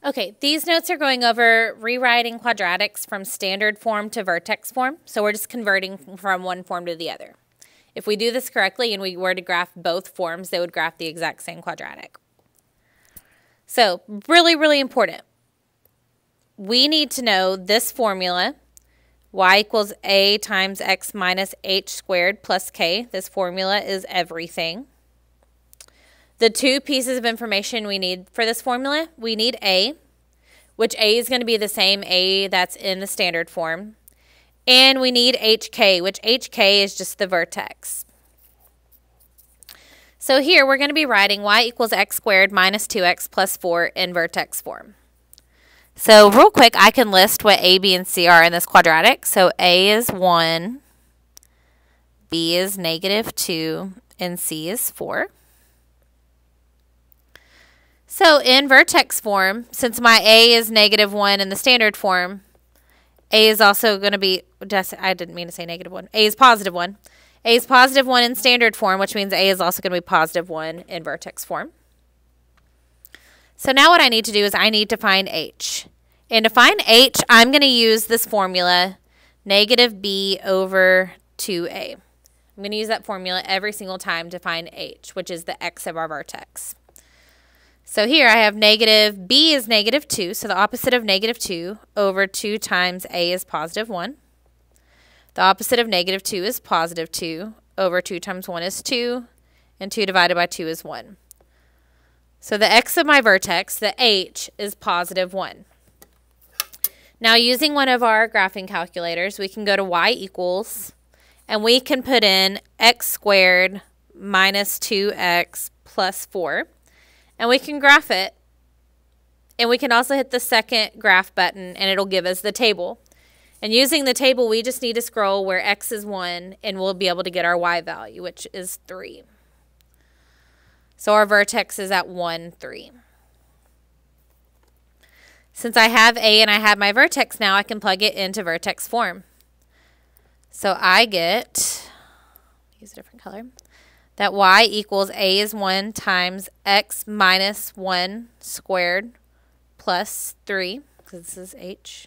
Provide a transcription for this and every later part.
Okay, these notes are going over rewriting quadratics from standard form to vertex form. So we're just converting from one form to the other. If we do this correctly and we were to graph both forms, they would graph the exact same quadratic. So really, really important. We need to know this formula, y equals a times x minus h squared plus k. This formula is everything. The two pieces of information we need for this formula, we need a, which a is going to be the same a that's in the standard form. And we need hk, which hk is just the vertex. So here we're going to be writing y equals x squared minus 2x plus 4 in vertex form. So real quick, I can list what a, b, and c are in this quadratic. So a is 1, b is negative 2, and c is 4. So in vertex form, since my a is negative 1 in the standard form, a is also going to be, I didn't mean to say negative 1, a is positive 1. A is positive 1 in standard form, which means a is also going to be positive 1 in vertex form. So now what I need to do is I need to find h. And to find h, I'm going to use this formula, negative b over 2a. I'm going to use that formula every single time to find h, which is the x of our vertex. So here I have negative b is negative 2, so the opposite of negative 2 over 2 times a is positive 1. The opposite of negative 2 is positive 2 over 2 times 1 is 2, and 2 divided by 2 is 1. So the x of my vertex, the h, is positive 1. Now using one of our graphing calculators, we can go to y equals, and we can put in x squared minus 2x plus 4. And we can graph it, and we can also hit the second graph button, and it'll give us the table. And using the table, we just need to scroll where x is 1, and we'll be able to get our y value, which is 3. So our vertex is at 1, 3. Since I have a and I have my vertex now, I can plug it into vertex form. So I get, use a different color, that y equals a is 1 times x minus 1 squared plus 3, because this is h.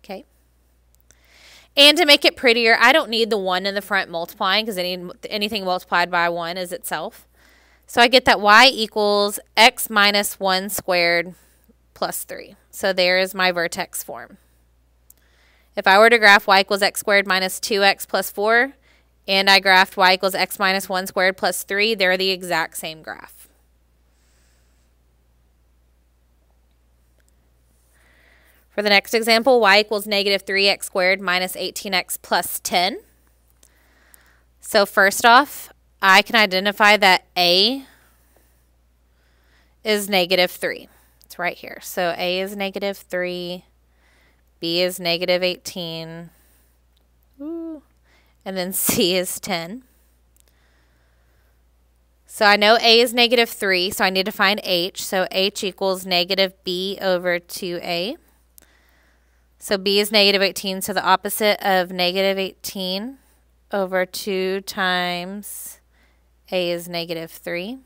Okay. And to make it prettier, I don't need the 1 in the front multiplying, because anything multiplied by 1 is itself. So I get that y equals x minus 1 squared plus 3. So there is my vertex form. If I were to graph y equals x squared minus 2x plus 4, and I graphed y equals x minus 1 squared plus 3, they're the exact same graph. For the next example, y equals negative 3x squared minus 18x plus 10. So first off, I can identify that a is negative 3. It's right here. So a is negative 3, b is negative 18, and then c is 10. So I know a is negative 3, so I need to find h. So h equals negative b over 2a. So b is negative 18, so the opposite of negative 18 over 2 times a is negative 3.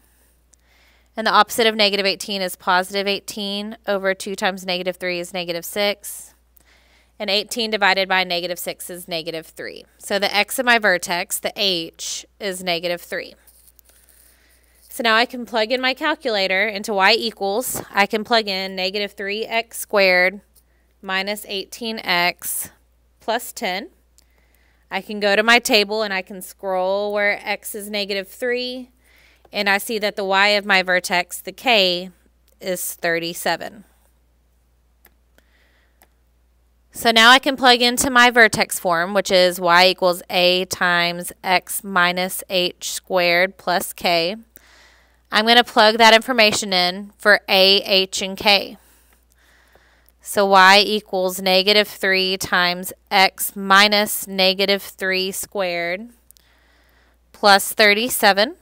And the opposite of negative 18 is positive 18 over 2 times negative 3 is negative 6. And 18 divided by negative 6 is negative 3. So the x of my vertex, the h, is negative 3. So now I can plug in my calculator into y equals. I can plug in negative 3x squared minus 18x plus 10. I can go to my table and I can scroll where x is negative 3. And I see that the y of my vertex, the k, is 37. So now I can plug into my vertex form, which is y equals a times x minus h squared plus k. I'm going to plug that information in for a, h, and k. So y equals negative 3 times x minus negative 3 squared plus 37.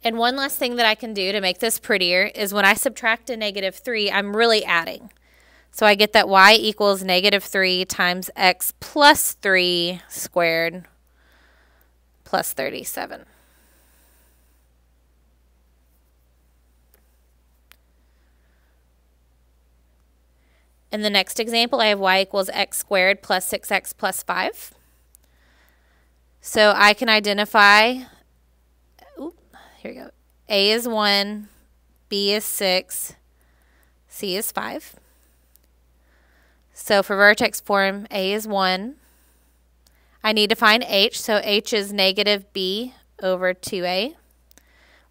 And one last thing that I can do to make this prettier is when I subtract a negative 3, I'm really adding. So I get that y equals negative 3 times x plus 3 squared plus 37. In the next example, I have y equals x squared plus 6x plus 5. So I can identify, here we go. A is 1, B is 6, C is 5. So for vertex form, A is 1. I need to find H, so H is negative B over 2A.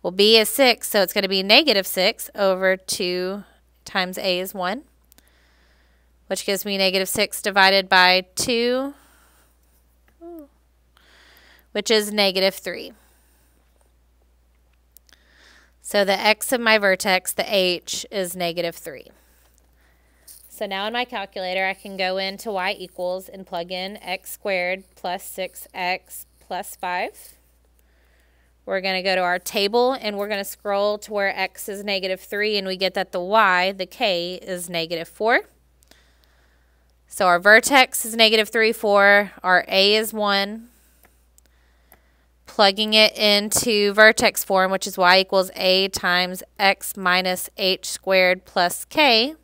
Well, B is 6, so it's going to be negative 6 over 2 times A is 1, which gives me negative 6 divided by 2, which is negative 3. So the x of my vertex, the h, is negative 3. So now in my calculator, I can go into y equals and plug in x squared plus 6x plus 5. We're going to go to our table, and we're going to scroll to where x is negative 3, and we get that the y, the k, is negative 4. So our vertex is negative 3, 4. Our a is 1. Plugging it into vertex form, which is y equals a times x minus h squared plus k,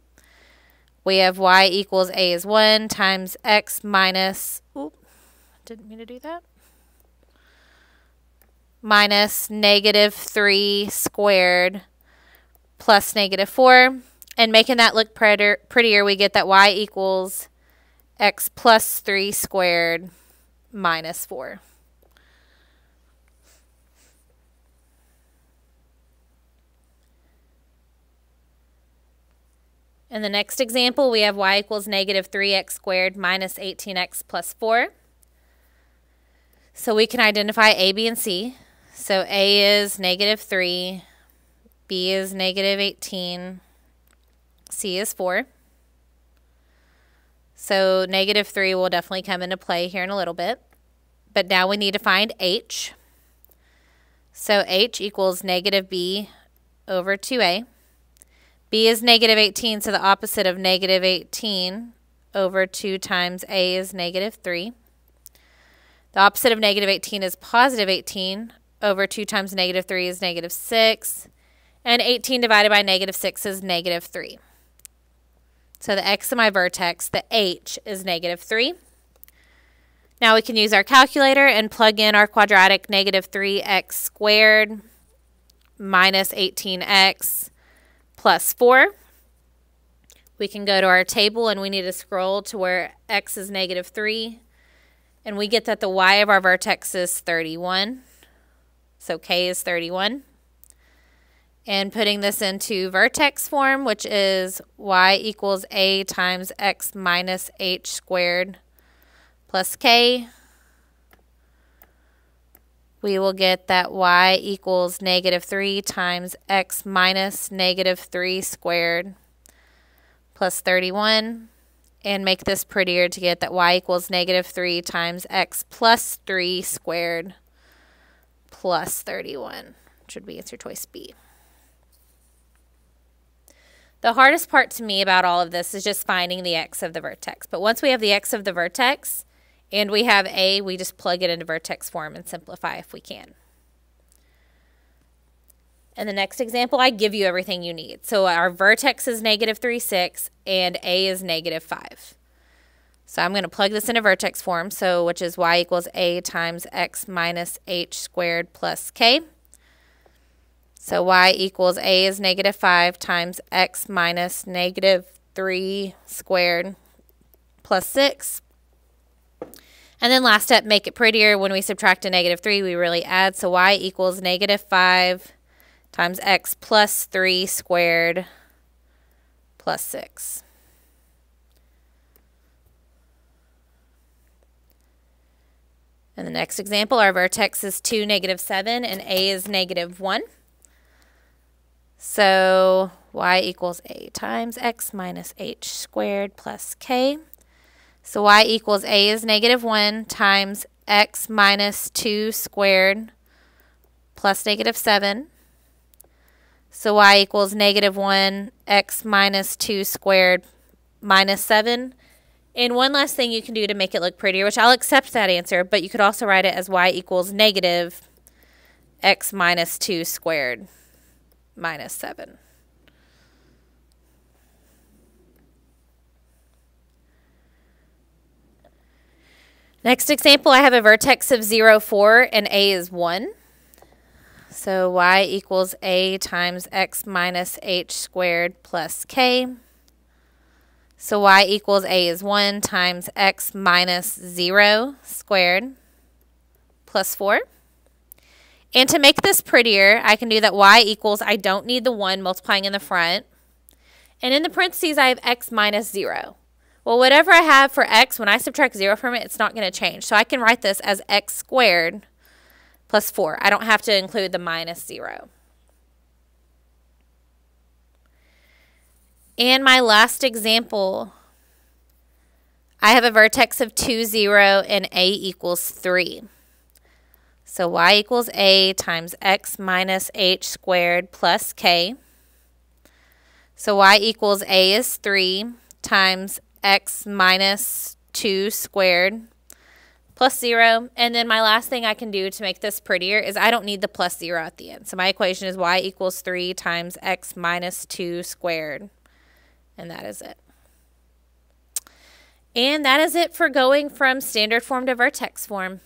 we have y equals a is 1 times x minus, didn't mean to do that, minus negative 3 squared plus negative 4. And making that look prettier, we get that y equals x plus 3 squared minus 4. In the next example, we have y equals negative 3x squared minus 18x plus 4. So we can identify a, b, and c. So a is negative 3, b is negative 18, c is 4. So negative 3 will definitely come into play here in a little bit. But now we need to find h. So h equals negative b over 2a. B is negative 18, so the opposite of negative 18 over 2 times a is negative 3. The opposite of negative 18 is positive 18 over 2 times negative 3 is negative 6. And 18 divided by negative 6 is negative 3. So the x of my vertex, the h, is negative 3. Now we can use our calculator and plug in our quadratic negative 3x squared minus 18x plus 4. We can go to our table, and we need to scroll to where x is negative 3. And we get that the y of our vertex is 31. So k is 31. And putting this into vertex form, which is y equals a times x minus h squared plus k, we will get that y equals negative 3 times x minus negative 3 squared plus 31. And make this prettier to get that y equals negative 3 times x plus 3 squared plus 31. Should be answer choice B. The hardest part to me about all of this is just finding the x of the vertex. But once we have the x of the vertex, and we have a, we just plug it into vertex form and simplify if we can. In the next example, I give you everything you need. So our vertex is negative 3, 6, and a is negative 5. So I'm going to plug this into vertex form, which is y equals a times x minus h squared plus k. So y equals a is negative 5 times x minus negative 3 squared plus 6. And then last step, make it prettier. When we subtract a negative 3, we really add. So y equals negative 5 times x plus 3 squared plus 6. In the next example, our vertex is 2, negative 7, and a is negative 1. So y equals a times x minus h squared plus k. So y equals a is negative 1 times x minus 2 squared plus negative 7. So y equals negative 1 x minus 2 squared minus 7. And one last thing you can do to make it look prettier, which I'll accept that answer, but you could also write it as y equals negative x minus 2 squared minus 7. Next example, I have a vertex of 0, 4, and a is 1. So y equals a times x minus h squared plus k. So y equals a is 1 times x minus 0 squared plus 4. And to make this prettier, I can do that y equals, I don't need the 1 multiplying in the front. And in the parentheses, I have x minus 0. Well, whatever I have for x, when I subtract 0 from it, it's not going to change. So I can write this as x squared plus 4. I don't have to include the minus 0. And my last example, I have a vertex of 2, 0, and a equals 3. So y equals a times x minus h squared plus k. So y equals a is 3 times x minus 2 squared plus 0. And then my last thing I can do to make this prettier is I don't need the plus 0 at the end. So my equation is y equals 3 times x minus 2 squared. And that is it. And that is it for going from standard form to vertex form.